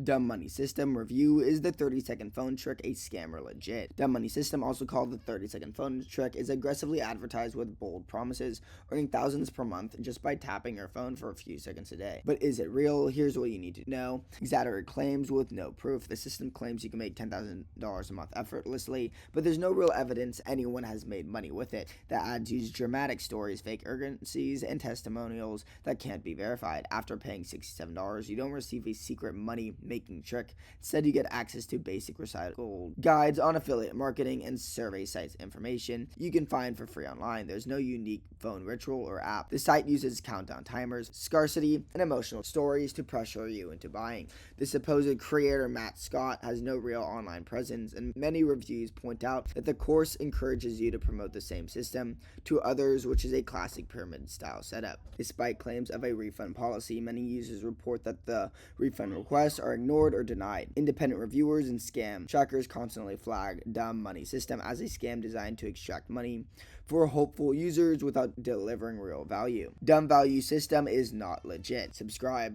Dumb Money System review: is the 30-second phone trick a scam or legit? Dumb Money System, also called the 30-second phone trick, is aggressively advertised with bold promises, earning thousands per month just by tapping your phone for a few seconds a day. But is it real? Here's what you need to know. Exaggerated claims with no proof. The system claims you can make $10,000 a month effortlessly, but there's no real evidence anyone has made money with it. The ads use dramatic stories, fake urgencies, and testimonials that can't be verified. After paying $67, you don't receive a secret money-making trick. Instead, you get access to basic recycled guides on affiliate marketing and survey sites information you can find for free online. There's no unique phone ritual or app. The site uses countdown timers, scarcity, and emotional stories to pressure you into buying. The supposed creator, Matt Scott, has no real online presence, and many reviews point out that the course encourages you to promote the same system to others, which is a classic pyramid-style setup. Despite claims of a refund policy, many users report that the refund requests are ignored or denied. Independent reviewers and scam trackers constantly flag Dumb Money System as a scam designed to extract money for hopeful users without delivering real value. Dumb Value System is not legit. Subscribe.